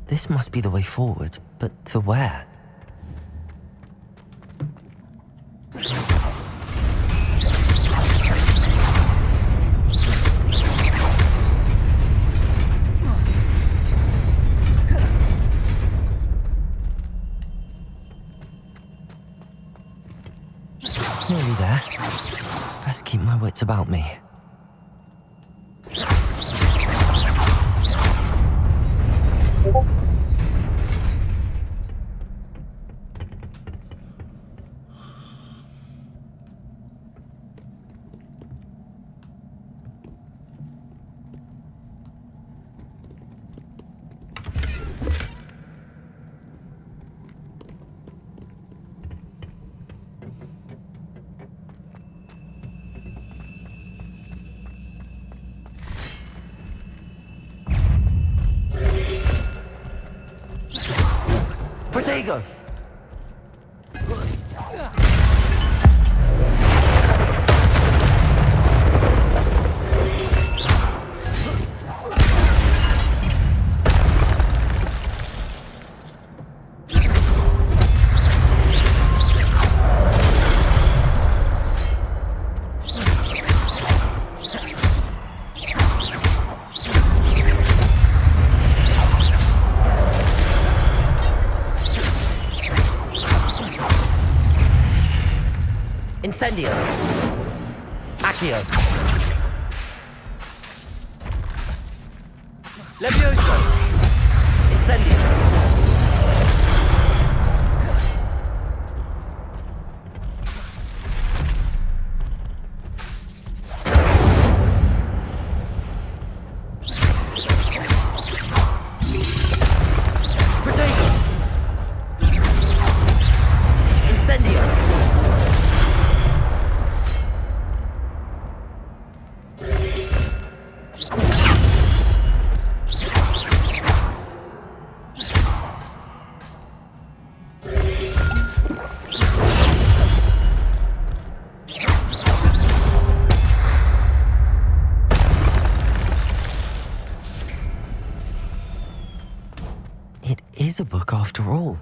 This must be the way forward, but to where? Nearly there. Best keep my wits about me. Protego. Incendio. Accio. Levioso. Incendio. Protego. Incendio. is a book after all.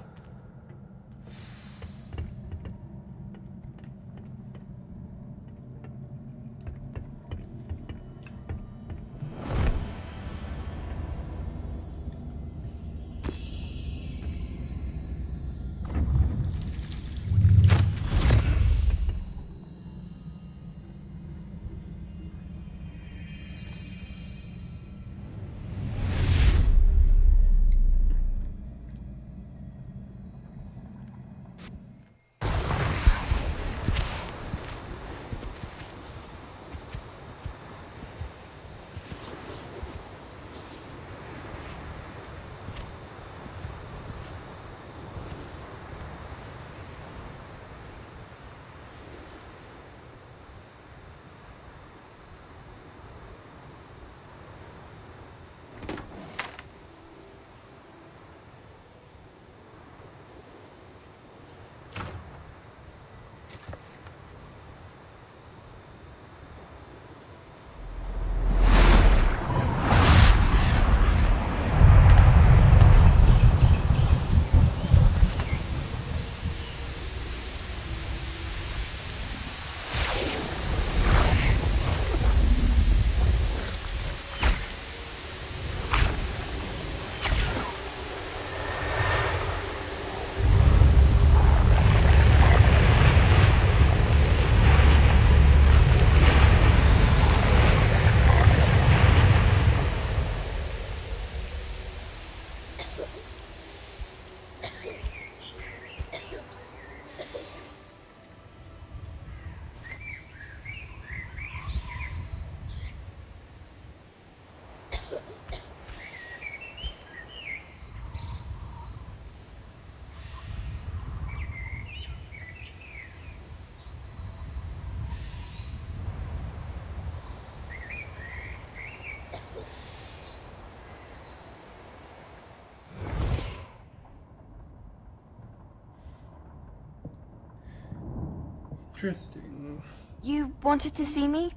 Interesting. You wanted to see me?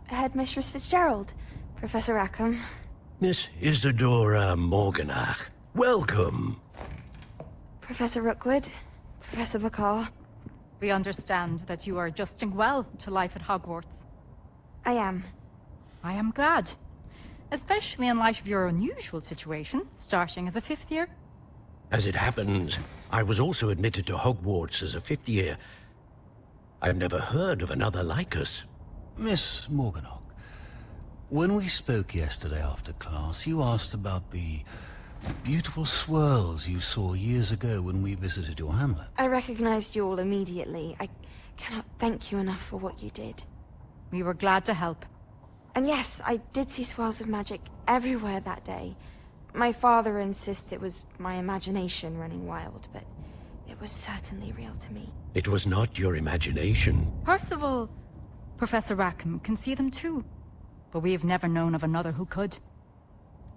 Headmistress Fitzgerald? Professor Rackham? Miss Isadora Morganach, welcome. Professor Rookwood? Professor McCaw? We understand that you are adjusting well to life at Hogwarts. I am. I am glad. Especially in light of your unusual situation, starting as a 5th year. As it happens, I was also admitted to Hogwarts as a 5th year. I've never heard of another like us. Miss Morganach, when we spoke yesterday after class, you asked about the beautiful swirls you saw years ago when we visited your hamlet. I recognized you all immediately. I cannot thank you enough for what you did. We were glad to help. And yes, I did see swirls of magic everywhere that day. My father insists it was my imagination running wild, but it was certainly real to me. It was not your imagination. Percival, Professor Rackham can see them too. But we have never known of another who could.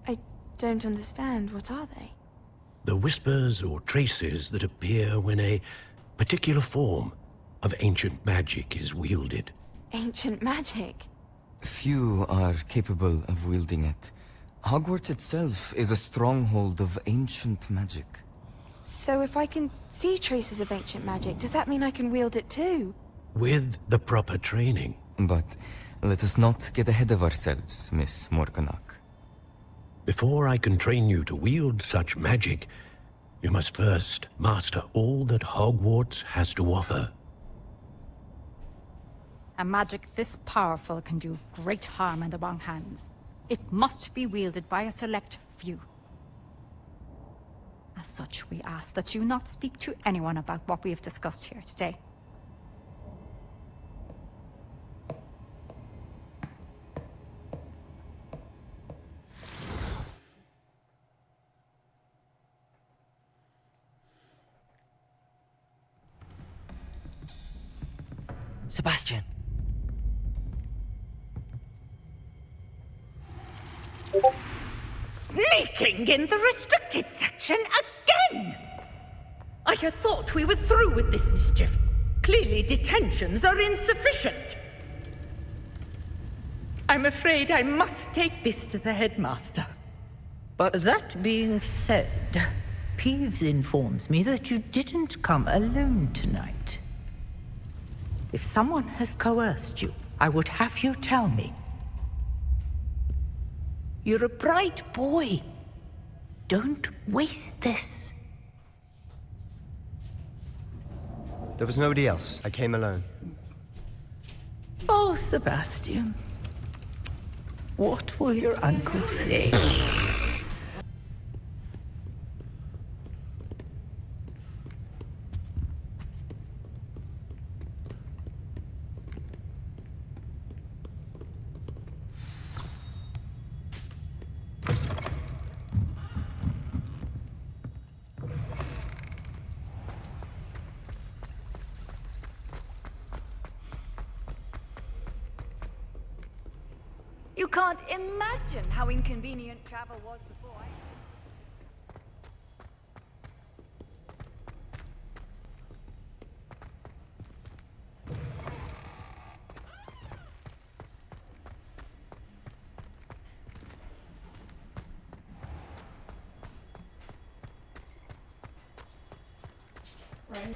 I don't understand. What are they? The whispers or traces that appear when a particular form of ancient magic is wielded. Ancient magic? Few are capable of wielding it. Hogwarts itself is a stronghold of ancient magic. So if I can see traces of ancient magic, does that mean I can wield it too? With the proper training. But let us not get ahead of ourselves, Miss Morganach. Before I can train you to wield such magic, you must first master all that Hogwarts has to offer. A magic this powerful can do great harm in the wrong hands. It must be wielded by a select few. As such, we ask that you not speak to anyone about what we have discussed here today. Sebastian. Sneaking in the restricted section again! I had thought we were through with this mischief. Clearly detentions are insufficient. I'm afraid I must take this to the headmaster. But that being said, Peeves informs me that you didn't come alone tonight. If someone has coerced you, I would have you tell me. You're a bright boy. Don't waste this. There was nobody else. I came alone. Oh, Sebastian. What will your uncle say? You can't imagine how inconvenient travel was before I... Right.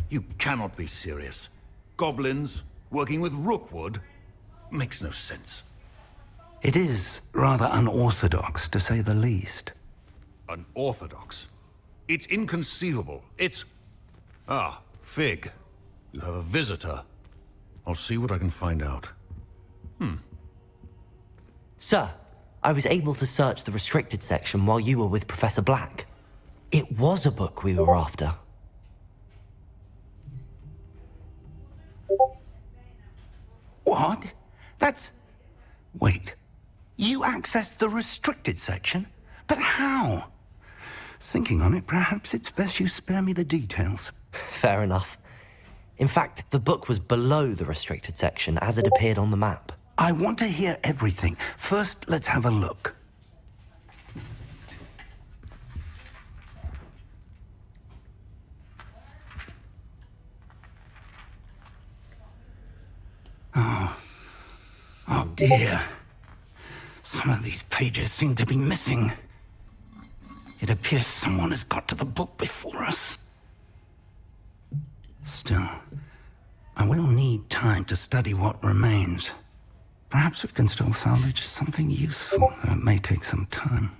You cannot be serious. Goblins working with Rookwood? Makes no sense. It is rather unorthodox, to say the least. Unorthodox? It's inconceivable. It's... Ah, Fig. You have a visitor. I'll see what I can find out. Sir, I was able to search the restricted section while you were with Professor Black. It was a book we were after. What? That's... Wait. You accessed the restricted section? But how? Thinking on it, perhaps it's best you spare me the details. Fair enough. In fact, the book was below the restricted section as it appeared on the map. I want to hear everything. First, let's have a look. Oh dear. Some of these pages seem to be missing. It appears someone has got to the book before us. Still, I will need time to study what remains. Perhaps we can still salvage something useful, though it may take some time.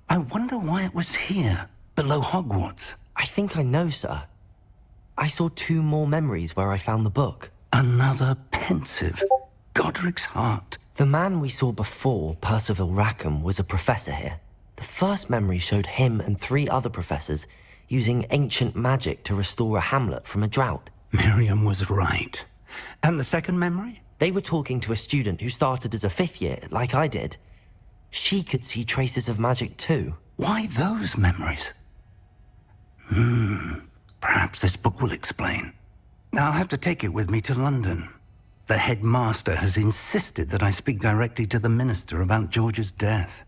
I wonder why it was here, below Hogwarts. I think I know, sir. I saw 2 more memories where I found the book. Another pensive. Godric's heart. The man we saw before, Percival Rackham, was a professor here. The first memory showed him and 3 other professors using ancient magic to restore a hamlet from a drought. Miriam was right. And the second memory? They were talking to a student who started as a 5th year, like I did. She could see traces of magic too. Why those memories? Perhaps this book will explain. I'll have to take it with me to London. The headmaster has insisted that I speak directly to the minister about George's death.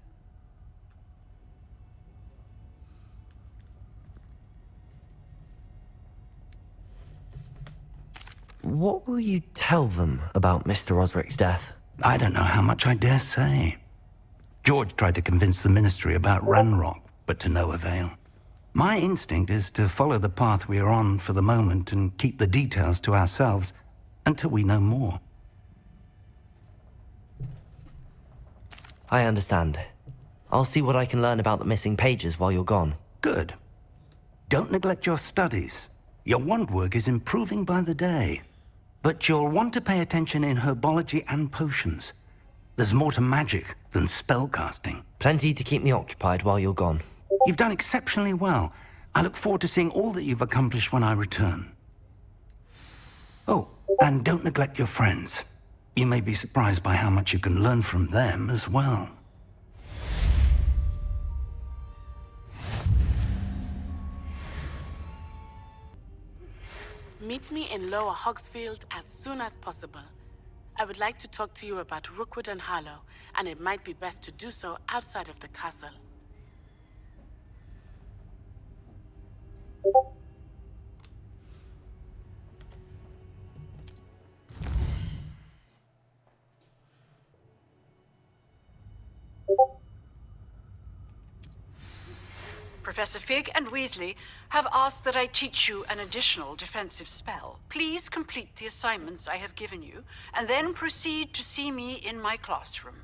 What will you tell them about Mr. Osric's death? I don't know how much I dare say. George tried to convince the ministry about Ranrock, but to no avail. My instinct is to follow the path we are on for the moment and keep the details to ourselves until we know more. I understand. I'll see what I can learn about the missing pages while you're gone. Good. Don't neglect your studies. Your wand work is improving by the day. But you'll want to pay attention in herbology and potions. There's more to magic than spellcasting. Plenty to keep me occupied while you're gone. You've done exceptionally well. I look forward to seeing all that you've accomplished when I return. Oh, and don't neglect your friends. You may be surprised by how much you can learn from them as well. Meet me in Lower Hogsfield as soon as possible. I would like to talk to you about Rookwood and Harlow, and it might be best to do so outside of the castle. Professor Fig and Weasley have asked that I teach you an additional defensive spell. Please complete the assignments I have given you, and then proceed to see me in my classroom.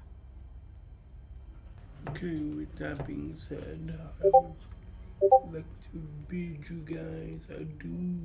Okay, with that being said, I would like to bid you guys adieu.